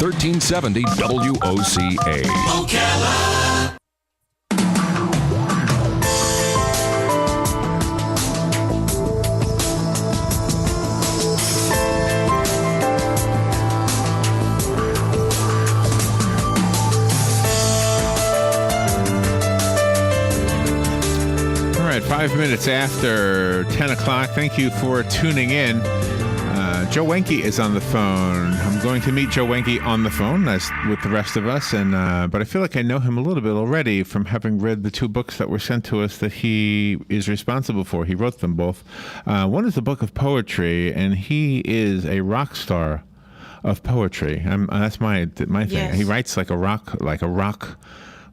1370 WOCA. Ocala. All right, 5 minutes after 10 o'clock. Thank you for tuning in. Joe Wenke is on the phone. I'm going to meet Joe Wenke on the phone as with the rest of us, but I feel like I know him a little bit already from having read the two books that were sent to us that he is responsible for. He wrote them both. One is a book of poetry, and he is a rock star of poetry. That's my thing. Yes. He writes like a rock.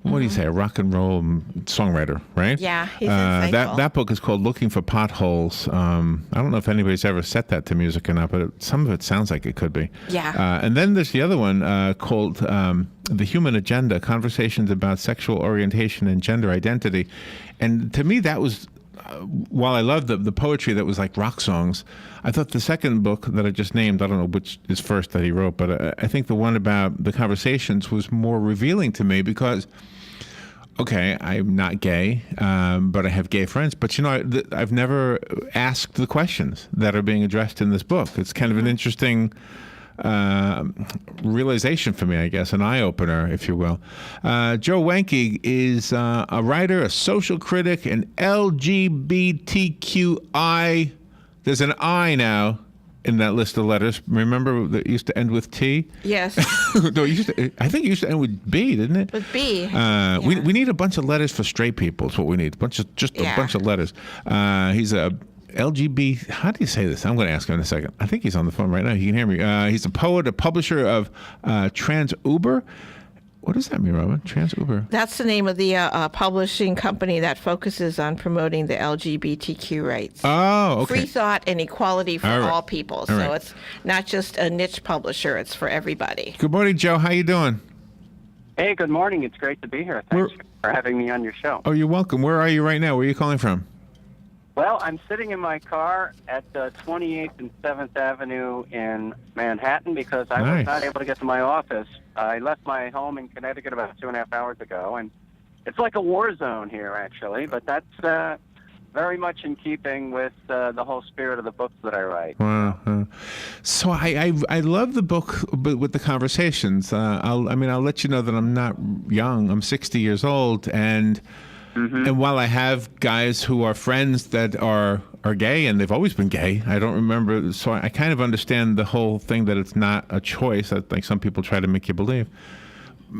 What do you say? A rock and roll songwriter, right? Yeah, he's insightful. That book is called "Looking for Potholes." I don't know if anybody's ever set that to music or not, but some of it sounds like it could be. Yeah. And then there's the other one called "The Human Agenda: Conversations about Sexual Orientation and Gender Identity." And to me, that was, while I loved the poetry that was like rock songs, I thought the second book that I just named, I don't know which is first that he wrote, but I think the one about the conversations was more revealing to me because, okay, I'm not gay, but I have gay friends. But, I've never asked the questions that are being addressed in this book. It's kind of an interesting realization for me, I guess, an eye-opener, if you will. Joe Wenke is a writer, a social critic, an LGBTQI. There's an I now in that list of letters. Remember that used to end with T? Yes. No, I think it used to end with B, didn't it? With B. We need a bunch of letters for straight people. It's what we need. A bunch of letters. He's a LGB. How do you say this? I'm going to ask him in a second. I think he's on the phone right now. He can hear me. He's a poet, a publisher of Trans Uber. What does that mean, Robin? Trans Uber. That's the name of the publishing company that focuses on promoting the LGBTQ rights. Oh, okay. Free thought and equality for all people. All so right. It's not just a niche publisher. It's for everybody. Good morning, Joe. How you doing? Hey, good morning. It's great to be here. Thanks for having me on your show. Oh, you're welcome. Where are you right now? Where are you calling from? Well, I'm sitting in my car at 28th and 7th Avenue in Manhattan because I was not able to get to my office. I left my home in Connecticut about 2.5 hours ago, and it's like a war zone here, actually, but that's very much in keeping with the whole spirit of the books that I write. Wow. So I love the book with the conversations. I'll let you know that I'm not young. I'm 60 years old, and while I have guys who are friends that are gay, and they've always been gay, I don't remember. So I kind of understand the whole thing that it's not a choice. I think some people try to make you believe.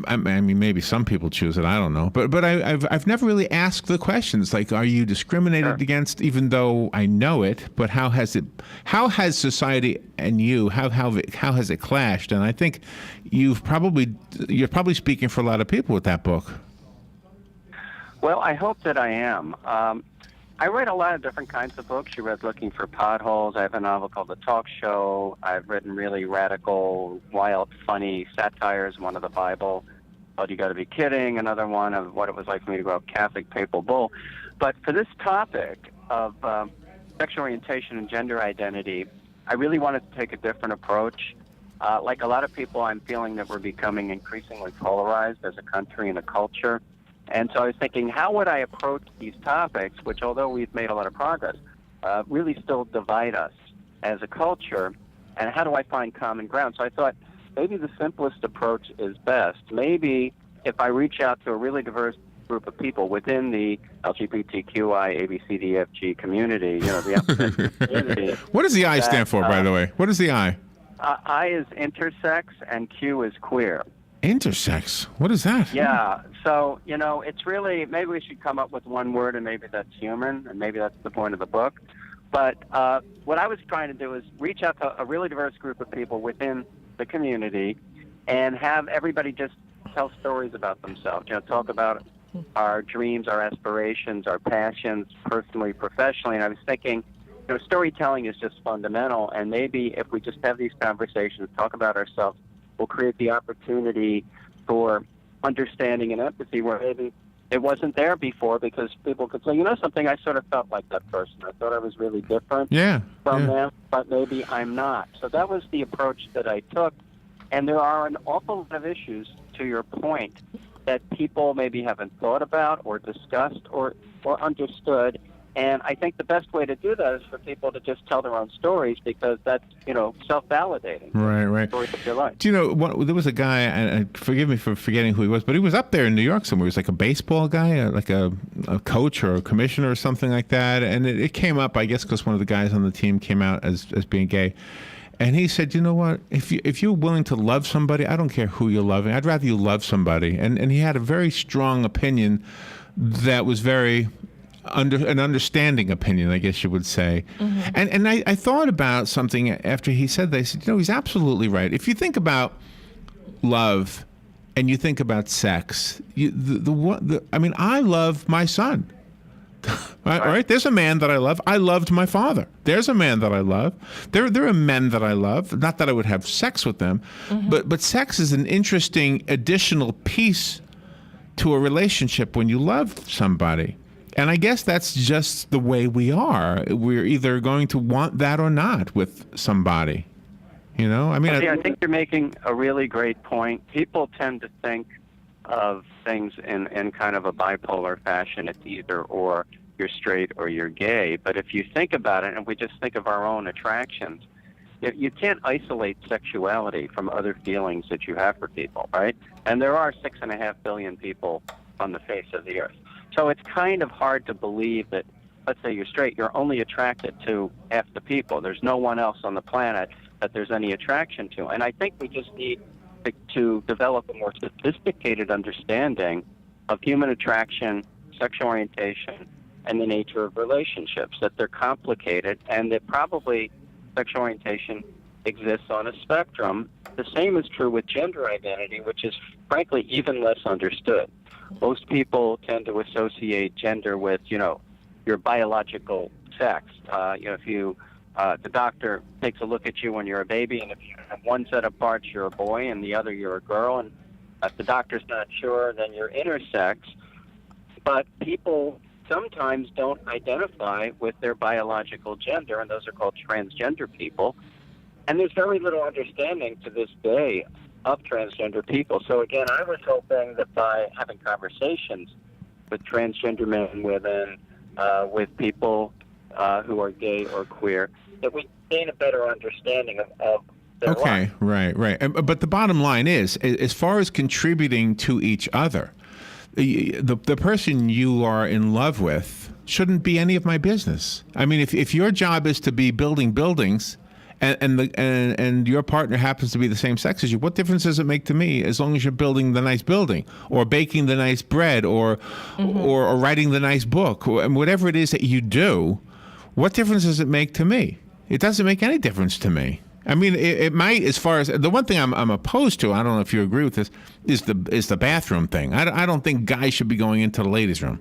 I mean, maybe some people choose it. I don't know. But I've never really asked the questions like, are you discriminated against? Even though I know it, but how has society and you how has it clashed? And I think you're probably speaking for a lot of people with that book. Well, I hope that I am. I write a lot of different kinds of books. You read Looking for Potholes. I have a novel called The Talk Show. I've written really radical, wild, funny satires, one of the Bible, Oh, You Gotta Be Kidding, another one of what it was like for me to grow up Catholic, papal bull. But for this topic of sexual orientation and gender identity, I really wanted to take a different approach. Like a lot of people, I'm feeling that we're becoming increasingly polarized as a country and a culture. And so I was thinking, how would I approach these topics, which, although we've made a lot of progress, really still divide us as a culture, and how do I find common ground? So I thought maybe the simplest approach is best. Maybe if I reach out to a really diverse group of people within the LGBTQI, ABCDFG community, the community. What does the I stand for, by the way? What is the I? I is intersex, and Q is queer. Intersex? What is that? Yeah. So, it's really, maybe we should come up with one word, and maybe that's human, and maybe that's the point of the book. But what I was trying to do is reach out to a really diverse group of people within the community and have everybody just tell stories about themselves, talk about our dreams, our aspirations, our passions, personally, professionally. And I was thinking, storytelling is just fundamental, and maybe if we just have these conversations, talk about ourselves, we'll create the opportunity for understanding and empathy where maybe it wasn't there before, because people could say, something, I sort of felt like that person. I thought I was really different from them, but maybe I'm not. So that was the approach that I took. And there are an awful lot of issues, to your point, that people maybe haven't thought about or discussed or understood. And I think the best way to do that is for people to just tell their own stories, because that's, self-validating. Right. Stories of your life. Do you know, there was a guy, and forgive me for forgetting who he was, but he was up there in New York somewhere. He was like a baseball guy, like a coach or a commissioner or something like that. And it came up, I guess, because one of the guys on the team came out as being gay. And he said, you know what, if you're willing to love somebody, I don't care who you're loving. I'd rather you love somebody. And he had a very strong opinion that was very... an understanding opinion, I guess you would say. Mm-hmm. And I thought about something after he said that. I said, he's absolutely right. If you think about love and you think about sex, I love my son. Right? There's a man that I love. I loved my father. There's a man that I love. There are men that I love. Not that I would have sex with them, but sex is an interesting additional piece to a relationship when you love somebody. And I guess that's just the way we are. We're either going to want that or not with somebody. I think you're making a really great point. People tend to think of things in kind of a bipolar fashion. It's either or, you're straight or you're gay. But if you think about it, and we just think of our own attractions, you can't isolate sexuality from other feelings that you have for people, right? And there are 6.5 billion people on the face of the earth. So it's kind of hard to believe that, let's say you're straight, you're only attracted to half the people. There's no one else on the planet that there's any attraction to. And I think we just need to develop a more sophisticated understanding of human attraction, sexual orientation, and the nature of relationships, that they're complicated, and that probably sexual orientation exists on a spectrum. The same is true with gender identity, which is frankly even less understood. Most people tend to associate gender with, your biological sex. If the doctor takes a look at you when you're a baby, and if you have one set of parts, you're a boy, and the other, you're a girl, and if the doctor's not sure, then you're intersex. But people sometimes don't identify with their biological gender, and those are called transgender people. And there's very little understanding to this day of transgender people. So again, I was hoping that by having conversations with transgender men and women, with people who are gay or queer, that we gain a better understanding of their life. Right. But the bottom line is, as far as contributing to each other, the person you are in love with shouldn't be any of my business. I mean, if your job is to be building buildings, and your partner happens to be the same sex as you, what difference does it make to me as long as you're building the nice building or baking the nice bread or writing the nice book or whatever it is that you do? What difference does it make to me? It doesn't make any difference to me. I mean, it might, as far as the one thing I'm opposed to, I don't know if you agree with this, is the bathroom thing. I don't think guys should be going into the ladies' room.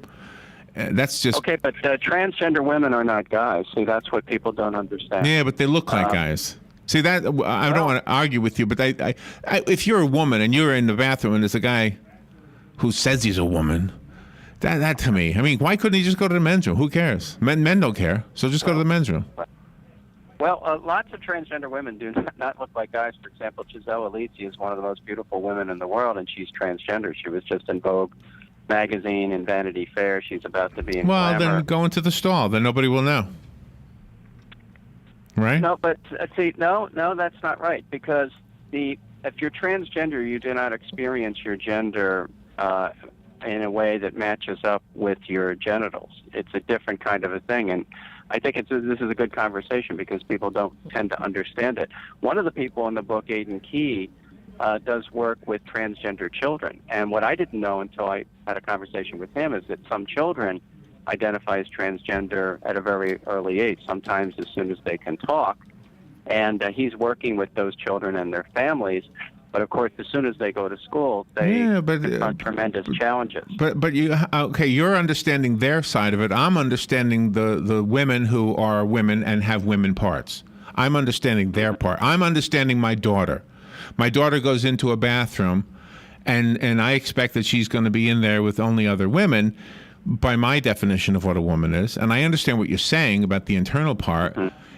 That's just okay. But transgender women are not guys. See, that's what people don't understand. Yeah, but they look like guys. See that I don't want to argue with you, but I, if you're a woman and you're in the bathroom and there's a guy who says he's a woman, that to me, I mean, why couldn't he just go to the men's room? Who cares? Men don't care, so just go to the men's room. Well, lots of transgender women do not look like guys. For example, Giselle Alici is one of the most beautiful women in the world, and she's transgender. She was just in Vogue magazine and Vanity Fair. She's about to be in Glamour. Then go into the stall. Then nobody will know. Right? No, but see, no, that's not right. Because if you're transgender, you do not experience your gender in a way that matches up with your genitals. It's a different kind of a thing. And I think this is a good conversation because people don't tend to understand it. One of the people in the book, Aidan Key, does work with transgender children. And what I didn't know until I had a conversation with him is that some children identify as transgender at a very early age, sometimes as soon as they can talk. And he's working with those children and their families. But of course, as soon as they go to school, they confront tremendous challenges. But you're understanding their side of it. I'm understanding the women who are women and have women parts. I'm understanding their part. I'm understanding my daughter. My daughter goes into a bathroom, and I expect that she's going to be in there with only other women by my definition of what a woman is. And I understand what you're saying about the internal part.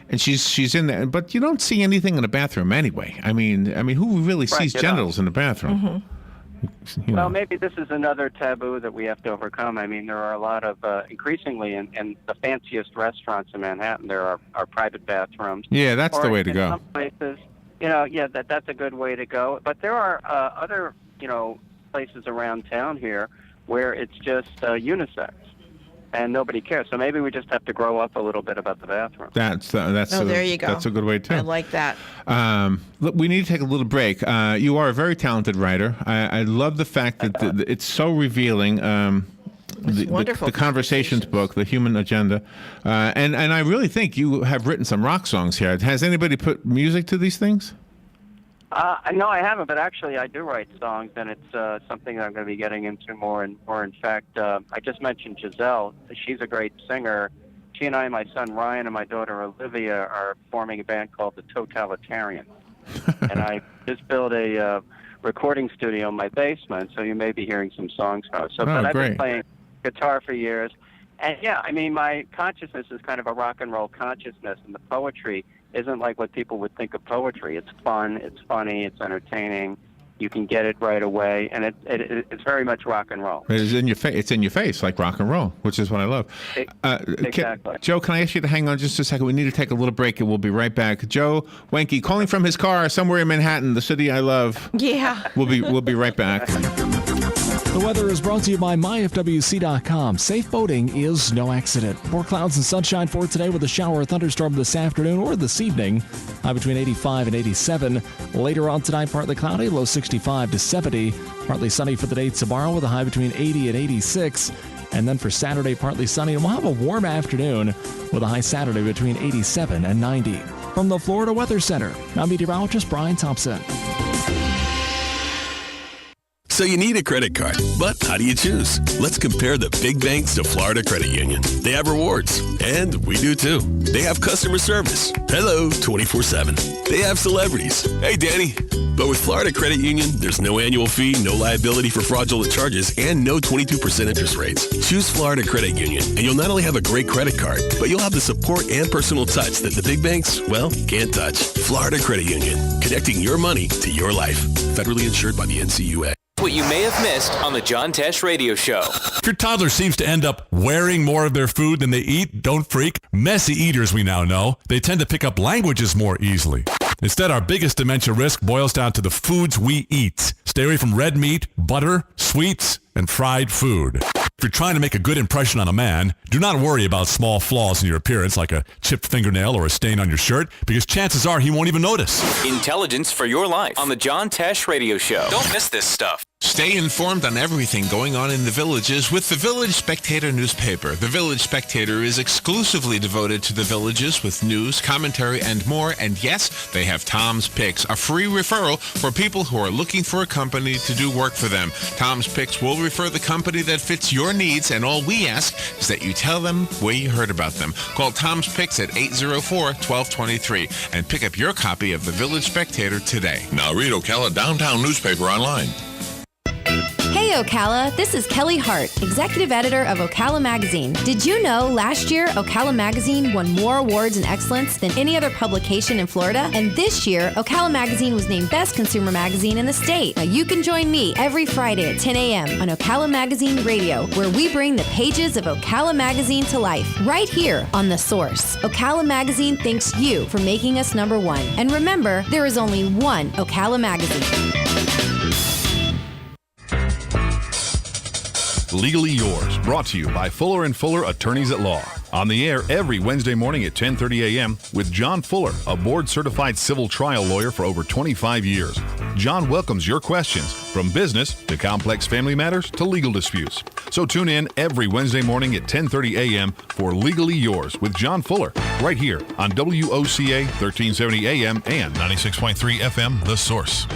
And she's in there, but you don't see anything in the bathroom anyway. I mean, who really sees genitals in the bathroom? Mm-hmm. Well, maybe this is another taboo that we have to overcome. I mean, there are a lot of, increasingly in the fanciest restaurants in Manhattan, there are private bathrooms. Yeah, that's the way to go. Some places, that's a good way to go. But there are other, places around town here where it's just unisex. And nobody cares. So maybe we just have to grow up a little bit about the bathroom. There you go. That's a good way too. I like that. Look, we need to take a little break. You are a very talented writer. I love the fact that it's so revealing. The Conversations book, The Human Agenda, and I really think you have written some rock songs here. Has anybody put music to these things? No, I haven't, but actually I do write songs, and it's something that I'm going to be getting into more and more. In fact, I just mentioned Giselle. She's a great singer. She and I, my son Ryan, and my daughter Olivia are forming a band called The Totalitarian. And I just built a recording studio in my basement, so you may be hearing some songs from us. But I've been playing guitar for years. And yeah, I mean, my consciousness is kind of a rock and roll consciousness, and the poetry isn't like what people would think of poetry. It's fun, it's funny, it's entertaining. You can get it right away, and it's very much rock and roll. It's in your face. It's in your face, like rock and roll, which is what I love. Exactly. Joe, can I ask you to hang on just a second? We need to take a little break, and we'll be right back. Joe Wenke, calling from his car somewhere in Manhattan, the city I love. Yeah. We'll be right back. The weather is brought to you by myfwc.com. Safe boating is no accident. More clouds and sunshine for today with a shower or thunderstorm this afternoon or this evening. High between 85 and 87. Later on tonight, partly cloudy, low 65 to 70. Partly sunny for the day tomorrow with a high between 80 and 86. And then for Saturday, partly sunny, and we'll have a warm afternoon with a high Saturday between 87 and 90. From the Florida Weather Center, I'm meteorologist Brian Thompson. So you need a credit card, but how do you choose? Let's compare the big banks to Florida Credit Union. They have rewards, and we do too. They have customer service. Hello, 24/7. They have celebrities. Hey, Danny. But with Florida Credit Union, there's no annual fee, no liability for fraudulent charges, and no 22% interest rates. Choose Florida Credit Union, and you'll not only have a great credit card, but you'll have the support and personal touch that the big banks, well, can't touch. Florida Credit Union, connecting your money to your life. Federally insured by the NCUA. What you may have missed on the John Tesh Radio Show. If your toddler seems to end up wearing more of their food than they eat, don't freak. Messy eaters, we now know, they tend to pick up languages more easily. Instead, our biggest dementia risk boils down to the foods we eat. Stay away from red meat, butter, sweets, and fried food. If you're trying to make a good impression on a man, do not worry about small flaws in your appearance like a chipped fingernail or a stain on your shirt, because chances are he won't even notice. Intelligence for your life on the John Tesh Radio Show. Don't miss this stuff. Stay informed on everything going on in the Villages with the Village Spectator newspaper. The Village Spectator is exclusively devoted to the Villages with news, commentary, and more. And yes, they have Tom's Picks, a free referral for people who are looking for a company to do work for them. Tom's Picks will refer the company that fits your needs, and all we ask is that you tell them where you heard about them. Call Tom's Picks at 804-1223 and pick up your copy of the Village Spectator today. Now read Ocala Downtown newspaper online. Hey Ocala, this is Kelly Hart, Executive Editor of Ocala Magazine. Did you know last year Ocala Magazine won more awards in excellence than any other publication in Florida? And this year, Ocala Magazine was named Best Consumer Magazine in the state. Now you can join me every Friday at 10 a.m. on Ocala Magazine Radio, where we bring the pages of Ocala Magazine to life, right here on The Source. Ocala Magazine thanks you for making us number one. And remember, there is only one Ocala Magazine. Legally Yours, brought to you by Fuller & Fuller Attorneys at Law. On the air every Wednesday morning at 10:30 a.m. with John Fuller, a board-certified civil trial lawyer for over 25 years. John welcomes your questions, from business to complex family matters to legal disputes. So tune in every Wednesday morning at 10:30 a.m. for Legally Yours with John Fuller, right here on WOCA 1370 a.m. and 96.3 FM, The Source.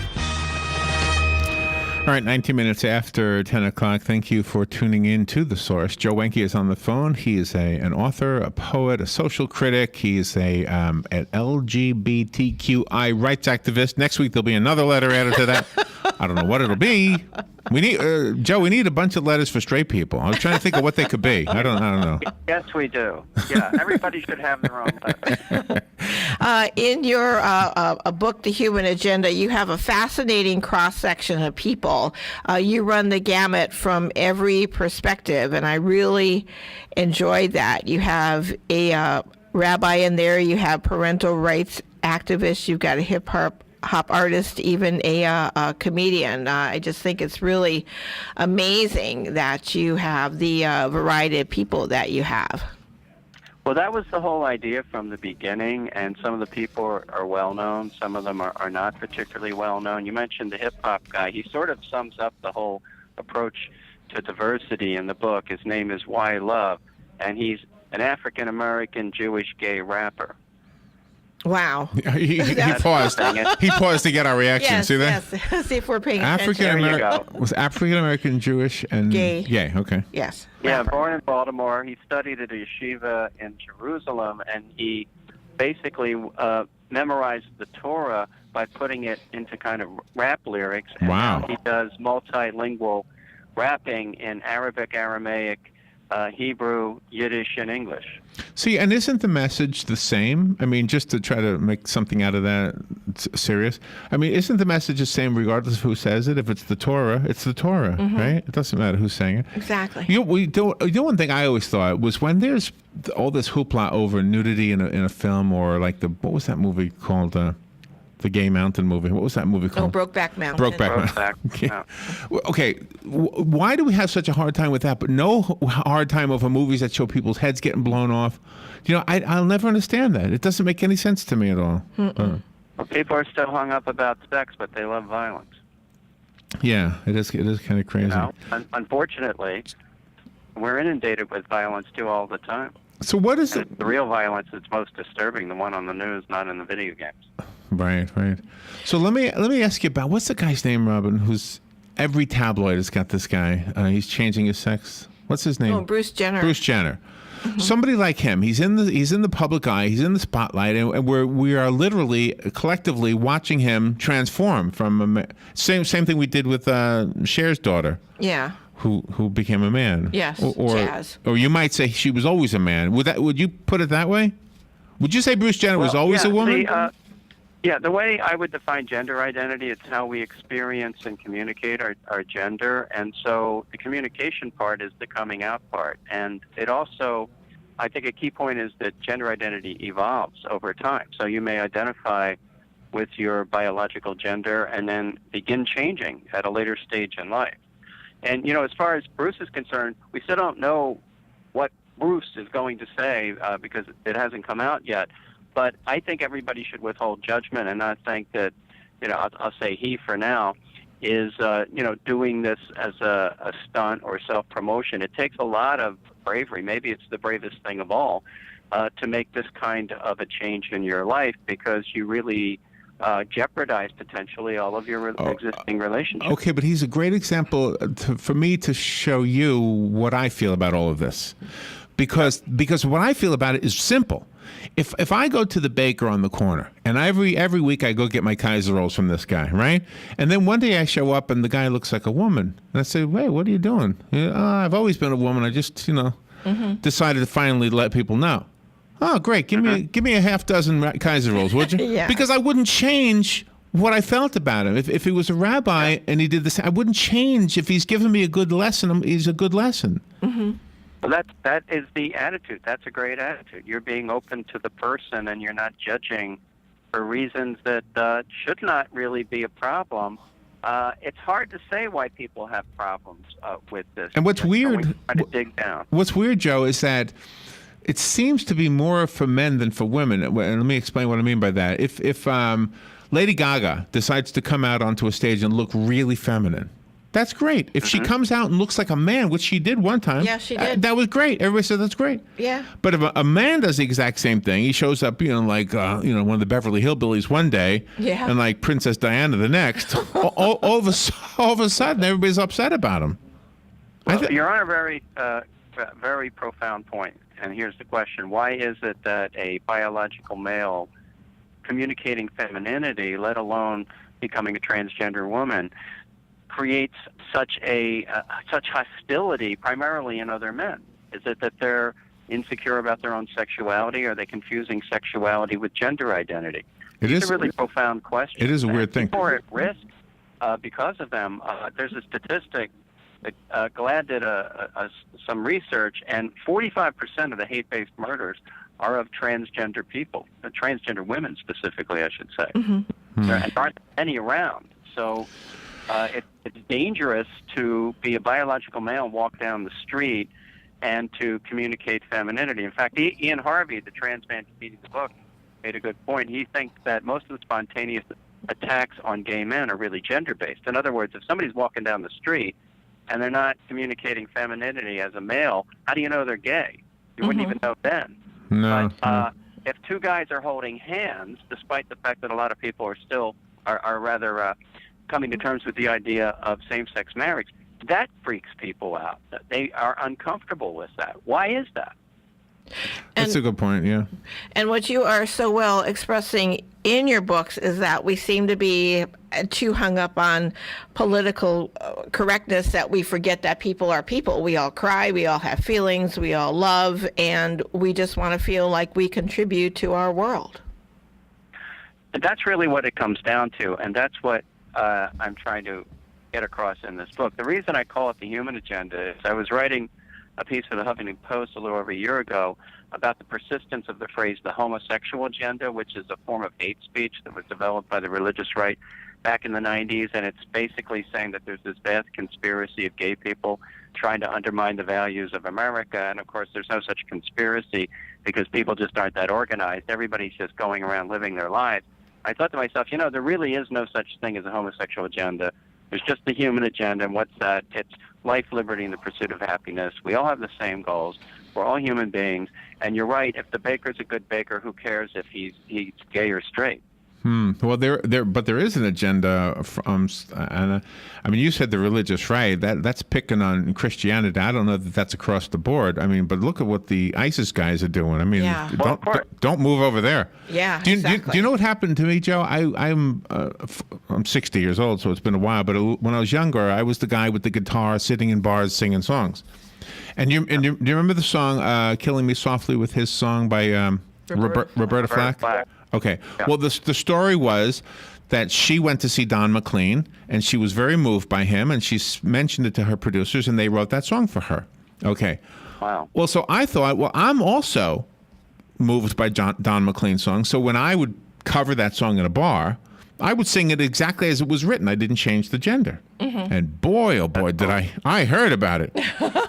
All right, 19 minutes after 10 o'clock. Thank you for tuning in to The Source. Joe Wenke is on the phone. He is an author, a poet, a social critic. He is an LGBTQI rights activist. Next week, there'll be another letter added to that. I don't know what it'll be. We need Joe. We need a bunch of letters for straight people. I was trying to think of what they could be. I don't know. Yes, we do. Yeah, everybody should have their own letter. In your a book, The Human Agenda, you have a fascinating cross-section of people. You run the gamut from every perspective, and I really enjoyed that. You have a rabbi in there, you have parental rights activists, you've got a hip-hop artist, even a comedian. I just think it's really amazing that you have the variety of people that you have. Well, that was the whole idea from the beginning, and some of the people are well-known. Some of them are not particularly well-known. You mentioned the hip-hop guy. He sort of sums up the whole approach to diversity in the book. His name is Why Love, and he's an African-American Jewish gay rapper. Wow. He paused. He paused to get our reaction. Yes, See that? yes. See if we're paying attention. Was African-American, Jewish, and gay. Gay, okay. Yes. Yeah, rapper. born in Baltimore. He studied at a yeshiva in Jerusalem, and he basically memorized the Torah by putting it into kind of rap lyrics. And Wow. now he does multilingual rapping in Arabic, Aramaic, Hebrew, Yiddish, and English. See, and isn't the message the same? I mean, just to try to make something out of that serious. I mean, isn't the message the same regardless of who says it? If it's the Torah, it's the Torah, right? It doesn't matter who's saying it. Exactly. You know, one thing I always thought was when there's all this hoopla over nudity in a film, or like what was that movie called? The Gay Mountain movie. What was that movie called? Brokeback Mountain. Brokeback. Okay. Yeah. Okay. Why do we have such a hard time with that, but no hard time over movies that show people's heads getting blown off? You know, I'll never understand that. It doesn't make any sense to me at all. Well, people are still hung up about sex, but they love violence. Yeah, it is kind of crazy. You know? Unfortunately, we're inundated with violence too all the time. So what is the real violence that's most disturbing? The one on the news, not in the video games. Right. So let me ask you about what's the guy's name, Robin? Who's every tabloid has got this guy. He's changing his sex. What's his name? Oh, Bruce Jenner. Bruce Jenner. Somebody like him. He's in the public eye. He's in the spotlight, and we are literally collectively watching him transform from same thing we did with Cher's daughter. Yeah. Who became a man. Yes. Or you might say she was always a man. Would you put it that way? Would you say Bruce Jenner was always a woman? Yeah, the way I would define gender identity, it's how we experience and communicate our gender. And so the communication part is the coming out part. And it also, I think a key point is that gender identity evolves over time. So you may identify with your biological gender and then begin changing at a later stage in life. And, you know, as far as Bruce is concerned, we still don't know what Bruce is going to say because it hasn't come out yet. But I think everybody should withhold judgment and not think that, you know, I'll say he for now, is, doing this as a stunt or self-promotion. It takes a lot of bravery. Maybe it's the bravest thing of all to make this kind of a change in your life because you really jeopardize potentially all of your existing relationships. Okay, but he's a great example for me to show you what I feel about all of this. Because what I feel about it is simple. If I go to the baker on the corner, and every week I go get my Kaiser rolls from this guy, right? And then one day I show up and the guy looks like a woman. And I say, wait, what are you doing? I've always been a woman. I just, decided to finally let people know. Oh, great. Give me a half dozen Kaiser rolls, would you? Yeah. Because I wouldn't change what I felt about him. If he was a rabbi and he did this, I wouldn't change. If he's giving me a good lesson, he's a good lesson. Mm-hmm. Well, that is the attitude. That's a great attitude. You're being open to the person, and you're not judging for reasons that should not really be a problem. It's hard to say why people have problems with this. And what's weird, try to dig down. What's weird, Joe, is that it seems to be more for men than for women. And let me explain what I mean by that. If Lady Gaga decides to come out onto a stage and look really feminine, that's great. If she comes out and looks like a man, which she did one time, yeah, she did. That was great. Everybody said that's great. Yeah. But if a man does the exact same thing, he shows up, like one of the Beverly Hillbillies one day, and like Princess Diana the next. all of a sudden, everybody's upset about him. Well, you're on a very, very profound point. And here's the question: why is it that a biological male communicating femininity, let alone becoming a transgender woman, creates such hostility, primarily in other men? Is it that they're insecure about their own sexuality? Are they confusing sexuality with gender identity? It's a really profound question. It is a weird thing. People are at risk because of them. There's a statistic that GLAAD did some research, and 45% of the hate-based murders are of transgender people, transgender women specifically, I should say. There aren't any around. So it's dangerous to be a biological male and walk down the street and to communicate femininity. In fact, Ian Harvey, the trans man reading the book, made a good point. He thinks that most of the spontaneous attacks on gay men are really gender-based. In other words, if somebody's walking down the street and they're not communicating femininity as a male, how do you know they're gay? You wouldn't even know then. No. But if two guys are holding hands, despite the fact that a lot of people are still are rather coming to terms with the idea of same-sex marriage, that freaks people out. They are uncomfortable with that. Why is that? That's a good point, yeah. And what you are so well expressing in your books is that we seem to be too hung up on political correctness that we forget that people are people. We all cry, we all have feelings, we all love, and we just want to feel like we contribute to our world. And that's really what it comes down to, and that's what I'm trying to get across in this book. The reason I call it the human agenda is I was writing a piece for the Huffington Post a little over a year ago about the persistence of the phrase the homosexual agenda, which is a form of hate speech that was developed by the religious right back in the 90s, and it's basically saying that there's this vast conspiracy of gay people trying to undermine the values of America, and of course there's no such conspiracy because people just aren't that organized. Everybody's just going around living their lives. I thought to myself, there really is no such thing as a homosexual agenda. There's just the human agenda, and what's that? It's life, liberty, and the pursuit of happiness. We all have the same goals. We're all human beings. And you're right, if the baker's a good baker, who cares if he's gay or straight? Well, but there is an agenda from, and I mean, you said the religious right. That's picking on Christianity. I don't know that that's across the board. I mean, but look at what the ISIS guys are doing. I mean, don't move over there. Yeah, do you know what happened to me, Joe? I'm 60 years old, so it's been a while. But when I was younger, I was the guy with the guitar sitting in bars singing songs. And do you remember the song "Killing Me Softly" with his song by Roberta Flack? Okay. Yeah. Well, the story was that she went to see Don McLean, and she was very moved by him, and she mentioned it to her producers, and they wrote that song for her. Okay. Wow. Well, so I thought, well, I'm also moved by Don McLean's song, so when I would cover that song in a bar, I would sing it exactly as it was written. I didn't change the gender. And boy, oh boy, did I heard about it.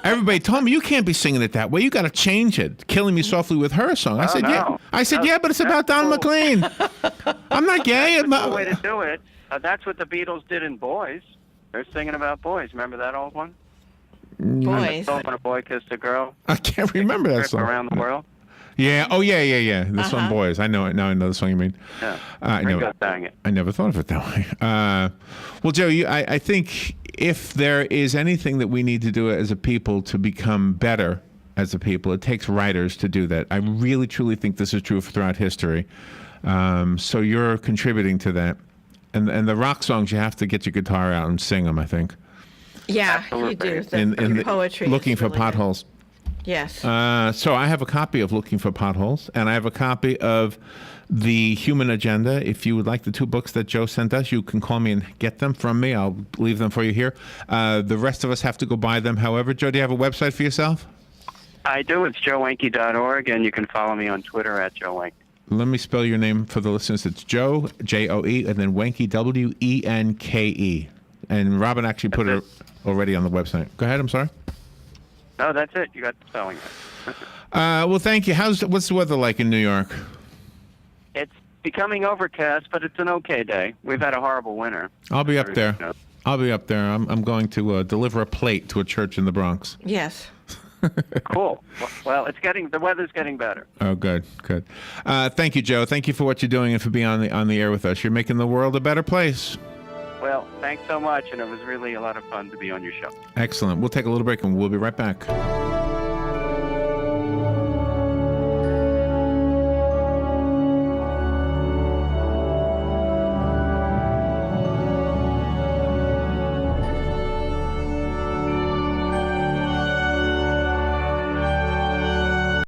Everybody told me, you can't be singing it that way. You got to change it. Killing Me Softly with her song. I said, yeah. I said, yeah, but it's about Don McLean. I'm not gay. That's the way to do it. That's what the Beatles did in Boys. They're singing about boys. Remember that old one? Boys. When a boy kissed a girl. I can't remember that song. Around the world. Yeah. Oh, yeah. The song Boys. I know it. Now I know the song you mean. Yeah. I never thought of it that way. Well, Joe, I think if there is anything that we need to do as a people to become better as a people, it takes writers to do that. I really, truly think this is true throughout history. So you're contributing to that. And the rock songs, you have to get your guitar out and sing them, I think. Yeah, Absolutely. you do. The poetry. Looking for Potholes. Yes. So I have a copy of Looking for Potholes, and I have a copy of The Human Agenda. If you would like the two books that Joe sent us, you can call me and get them from me. I'll leave them for you here. The rest of us have to go buy them. However, Joe, do you have a website for yourself? I do. It's joewenke.org, and you can follow me on Twitter at Joe Wenke. Let me spell your name for the listeners. It's Joe, Joe, and then Wenke, Wenke. And Robin actually put it already on the website. Go ahead. I'm sorry. No, that's it. You got the spelling right. Well, thank you. What's the weather like in New York? It's becoming overcast, but it's an okay day. We've had a horrible winter. I'll be up there. I'm going to deliver a plate to a church in the Bronx. Yes. Cool. Well, the weather's getting better. Oh, good. Thank you, Joe. Thank you for what you're doing and for being on the air with us. You're making the world a better place. Well, thanks so much, and it was really a lot of fun to be on your show. Excellent. We'll take a little break, and we'll be right back.